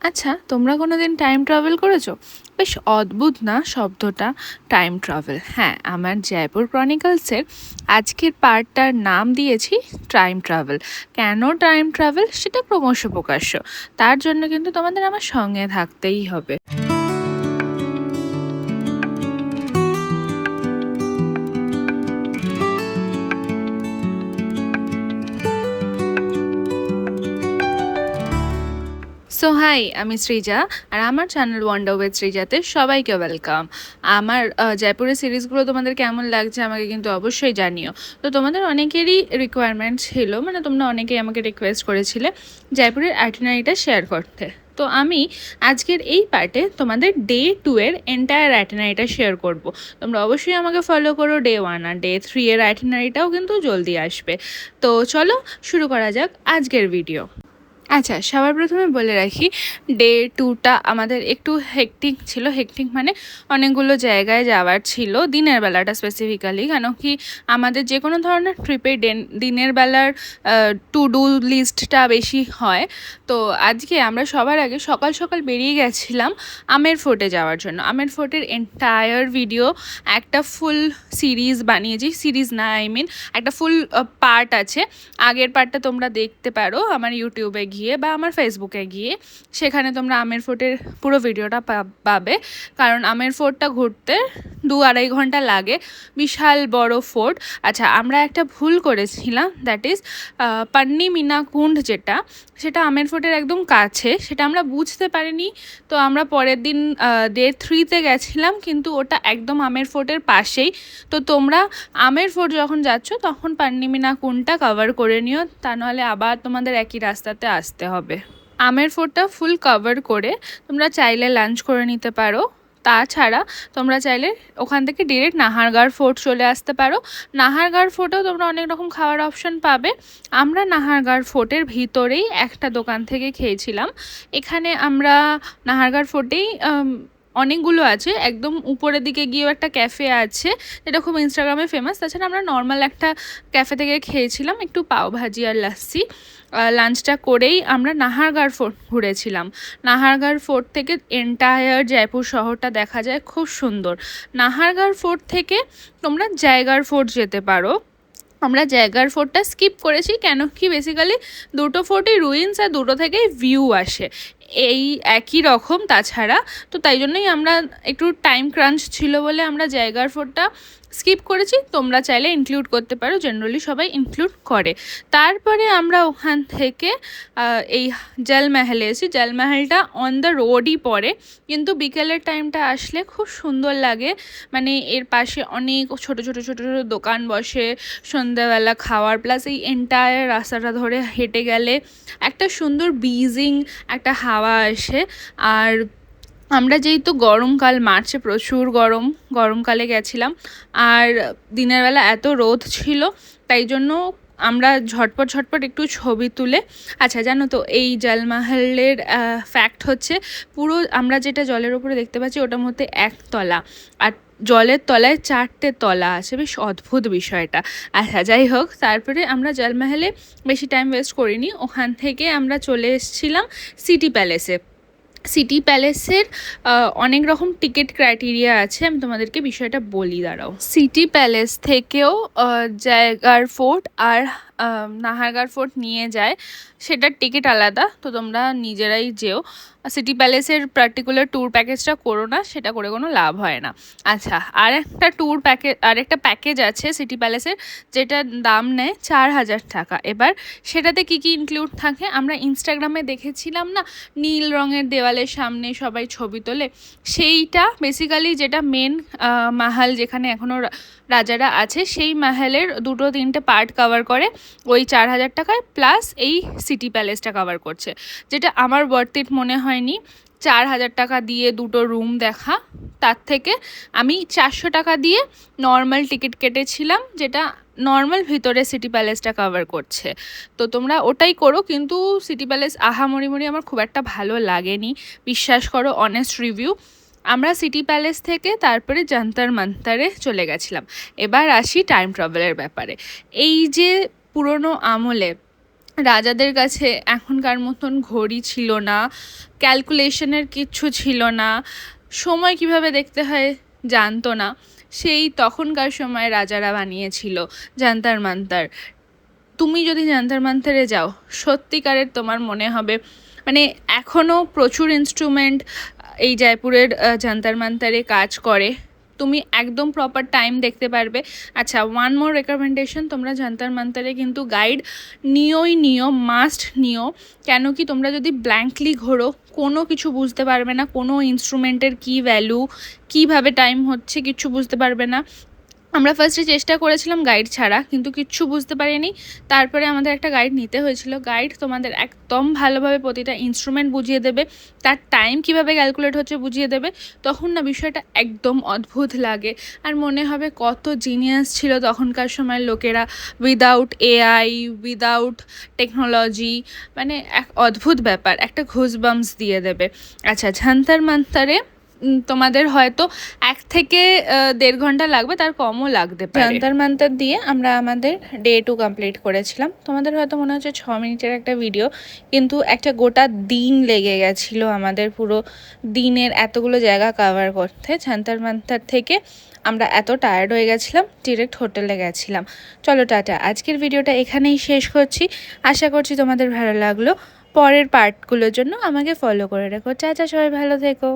আচ্ছা, তোমরা কোনোদিন টাইম ট্রাভেল করেছো? বেশ অদ্ভুত না শব্দটা, টাইম ট্রাভেল? হ্যাঁ, আমার জয়পুর ক্রনিকলসের আজকের পার্টটার নাম দিয়েছি টাইম ট্রাভেল। কেন টাইম ট্রাভেল সেটা ক্রমশ প্রকাশ্য। তার জন্য কিন্তু তোমাদের আমার সঙ্গে থাকতেই হবে। সো হাই, আমি সৃজা, আর আমার চ্যানেল ওয়ান্ডার উইথ সৃজাতে সবাইকে ওয়েলকাম। আমার জয়পুরের সিরিজগুলো তোমাদের কেমন লাগছে আমাকে কিন্তু অবশ্যই জানিও। তো তোমাদের অনেকেরই রিকোয়ারমেন্ট ছিল, মানে তোমরা অনেকেই আমাকে রিকোয়েস্ট করেছিলে জয়পুরের আইটিনারিটা শেয়ার করতে। তো আমি আজকের এই পার্টে তোমাদের ডে 2 এর এন্টায়ার আইটিনারিটা শেয়ার করব। তোমরা অবশ্যই আমাকে ফলো করো। ডে 1 আর ডে 3 এর আইটিনারিটাও কিন্তু জলদি আসবে। তো চলো শুরু করা যাক আজকের ভিডিও। আচ্ছা, সবার প্রথমে বলে রাখি, ডে 2টা আমাদের একটু হেকটিক ছিল। হেকটিক মানে অনেকগুলো জায়গায় যাওয়ার ছিল, দিনের বেলাটা স্পেসিফিক্যালি। কেন কি আমাদের যে কোনো ধরনের ট্রিপে দিনের বেলার টু ডু লিস্টটা বেশি হয়। তো আজকে আমরা সবার আগে সকাল সকাল বেরিয়ে গেছিলাম আমের ফোর্টে যাওয়ার জন্য। আমের ফোর্টের এন্টায়ার ভিডিও একটা ফুল সিরিজ বানিয়েছি। সিরিজ না, আই মিন একটা ফুল পার্ট আছে। আগের পার্টটা তোমরা দেখতে পারো আমার ইউটিউবে গিয়ে বা আমার ফেসবুকে গিয়ে। সেখানে তোমরা আমের ফোর্টের পুরো ভিডিওটা পাবে। কারণ আমের ফোর্টটা ঘুরতে 2-2.5 ঘন্টা লাগে, বিশাল বড় ফোর্ট। আচ্ছা, আমরা একটা ভুল করেছিলাম, দ্যাট ইজ পান্নিমিনা কুণ্ড, সেটা আমের ফোর্টের একদম কাছে, সেটা আমরা বুঝতে পারিনি। তো আমরা পরের দিন ডে 3তে গেছিলাম, কিন্তু ওটা একদম আমের ফোর্টের পাশেই। তো তোমরা আমের ফোর্ট যখন যাচ্ছ তখন পান্নিমিনা কুণ্ডটা কভার করে নিও, তা নাহলে আবার তোমাদের একই রাস্তাতে আসতে হবে। আমের ফোর্টটা ফুল কভার করে তোমরা চাইলে লাঞ্চ করে নিতে পারো। তাছাড়া তোমরা চাইলে ওখান থেকে ডিরেক্ট নাহারগড় ফোর্ট চলে আসতে পারো। নাহারগড় ফোর্টেও তোমরা অনেক রকম খাওয়ার অপশন পাবে। আমরা নাহারগড় ফোর্টের ভিতরেই একটা দোকান থেকে খেয়েছিলাম। এখানে আমরা নাহারগড় ফোর্টেই অনেকগুলো আছে, একদম উপরের দিকে গিয়েও একটা ক্যাফে আছে যেটা খুব ইনস্টাগ্রামে ফেমাস। তাছাড়া আমরা নর্মাল একটা ক্যাফে থেকে খেয়েছিলাম একটু পাওভাজি আর লাস্সি। লাঞ্চটা করেই আমরা নাহারগড় ফোর্ট ঘুরেছিলাম। নাহারগড় ফোর্ট থেকে এন্টায়ার জয়পুর শহরটা দেখা যায়, খুব সুন্দর। নাহারগড় ফোর্ট থেকে তোমরা জায়গার ফোর্ট যেতে পারো। আমরা জায়গার ফোর্টটা স্কিপ করেছি, কেন কি বেসিক্যালি দুটো ফোর্টই রুইন্স, আর দুটো থেকেই ভিউ আসে এই একই রকম। তাছাড়া তো তাই জন্যই আমরা একটু টাইম ক্রাঞ্চ ছিল বলে আমরা জায়গার ফোর্টটা স্কিপ করেছি। তোমরা চাইলে ইনক্লুড করতে পারো, জেনারেলি সবাই ইনক্লুড করে। তারপরে আমরা ওখান থেকে এই জলমহলে এসেছি। জলমহলটা অন দ্য রোডই পড়ে, কিন্তু বিকেলের টাইমটা আসলে খুব সুন্দর লাগে। মানে এর পাশে অনেক ছোটো ছোটো ছোটো ছোটো দোকান বসে, সন্ধ্যাবেলা খাওয়ার, প্লাস এই এন্টায়ার রাস্তাটা ধরে হেঁটে গেলে একটা সুন্দর ব্রিজিং একটা হাওয়া আসে। আর আমরা যেহেতু গরমকাল, মার্চে প্রচুর গরমকালে গেছিলাম, আর দিনের বেলা এত রোদ ছিল, তাই জন্য আমরা ঝটপট ঝটপট একটু ছবি তুলে। আচ্ছা, জানো তো এই জলমহলের ফ্যাক্ট হচ্ছে, পুরো আমরা যেটা জলের উপরে দেখতে পাচ্ছি ওটার মধ্যে একতলা, আর জলের তলায় 4টে তলা আছে। বেশ অদ্ভুত বিষয়টা। আচ্ছা, যাই হোক, তারপরে আমরা জলমহলে বেশি টাইম ওয়েস্ট করিনি। ওখান থেকে আমরা চলে এসেছিলাম সিটি প্যালেসে। সিটি প্যালেসের অনেক রকম টিকিট ক্রাইটেরিয়া আছে, আমি তোমাদেরকে বিষয়টা বলি, দাঁড়াও। সিটি প্যালেস থেকেও জায়গার ফোর্ট আর নাহারগড় ফোর্ট নিয়ে যায়, সেটার টিকিট আলাদা। তো তোমরা নিজেরাই যেও। সিটি প্যালেসের পার্টিকুলার ট্যুর প্যাকেজটা করো না, সেটা করে কোনো লাভ হয় না। আচ্ছা, আর একটা প্যাকেজ আছে সিটি প্যালেসের, যেটার দাম নেয় 4,000 টাকা। এবার সেটাতে কি কি ইনক্লুড থাকে আমরা ইনস্টাগ্রামে দেখেছিলাম না, নীল রঙের দেওয়ালের সামনে সবাই ছবি তোলে, সেইটা বেসিক্যালি যেটা মেন মাহাল, যেখানে এখনও রাজারা আছে, সেই মাহালের 2-3টে পার্ট কভার করে ওই 4,000 টাকায়, প্লাস এই সিটি প্যালেসটা কভার করছে, যেটা আমার বর্থিট মনে হয়নি 4,000 টাকা দিয়ে দুটো রুম দেখা। তার থেকে আমি 400 টাকা দিয়ে নর্মাল টিকিট কেটেছিলাম, যেটা নর্মাল ভিতরে সিটি প্যালেসটা কভার করছে। তো তোমরা ওটাই করো, কিন্তু সিটি প্যালেস আহামরি আমার খুব একটা ভালো লাগেনি, বিশ্বাস করো, অনেস্ট রিভিউ। আমরা সিটি প্যালেস থেকে তারপরে যন্তর মন্তরে চলে গেছিলাম। এবার আসি টাইম ট্রাভেলের ব্যাপারে। এই যে পুরনো আমলে রাজাদের কাছে এখনকার মতন ঘড়ি ছিল না, ক্যালকুলেশনের কিচ্ছু ছিল না, সময় কিভাবে দেখতে হয় জানতো না। সেই তখনকার সময় রাজারা বানিয়েছিল জান্তার মান্তার। তুমি যদি জান্তার মান্তারে যাও, সত্যিকারের তোমার মনে হবে মানে এখনও প্রচুর ইনস্ট্রুমেন্ট এই জয়পুরের জান্তার মান্তারে কাজ করে। তুমি একদম প্রপার টাইম দেখতে পারবে। আচ্ছা, ওয়ান মোর রেকমেন্ডেশন, তোমরা জান্তার মান্তারে কিন্তু গাইড নিও, মাস্ট নিও। কেন কি তোমরা যদি ব্ল্যাঙ্কলি ঘোরো, কোনো কিছু বুঝতে পারবে না, কোনো ইনস্ট্রুমেন্টের কী ভ্যালু, কীভাবে টাইম হচ্ছে, কিচ্ছু বুঝতে পারবে না। আমরা ফার্স্টে চেষ্টা করেছিলাম গাইড ছাড়া, কিন্তু কিচ্ছু বুঝতে পারিনি। তারপরে আমাদের একটা গাইড নিতে হয়েছিল। গাইড তোমাদের একদম ভালোভাবে প্রতিটা ইনস্ট্রুমেন্ট বুঝিয়ে দেবে, তার টাইম কিভাবে ক্যালকুলেট হচ্ছে বুঝিয়ে দেবে। তখন না বিষয়টা একদম অদ্ভুত লাগে, আর মনে হবে কত জিনিয়াস ছিল তখনকার সময়ের লোকেরা, উইদাউট এআই, উইদাউট টেকনোলজি। মানে এক অদ্ভুত ব্যাপার, একটা ঘুসবাম্পস দিয়ে দেবে। আচ্ছা, জান্তার মান্তারে তোমাদের হয়তো 1 থেকে 1.5 ঘন্টা লাগবে, তার কমও লাগতে পারে। জান্তার মান্তার দিয়ে আমরা আমাদের ডে 2 কমপ্লিট করেছিলাম। তোমাদের হয়তো মনে হচ্ছে 6 মিনিটের একটা ভিডিও, কিন্তু একটা গোটা দিন লেগে গেছিলো আমাদের পুরো দিনের এতগুলো জায়গা কভার করতে। জান্তার মান্তার থেকে আমরা এত টায়ার্ড হয়ে গেছিলাম, ডিরেক্ট হোটেলে গেছিলাম। চলো টাটা, আজকের ভিডিওটা এখানেই শেষ করছি। আশা করছি তোমাদের ভালো লাগলো। পরের পার্টগুলোর জন্য আমাকে ফলো করে রেখো। টাটা, সবাই ভালো থেকো।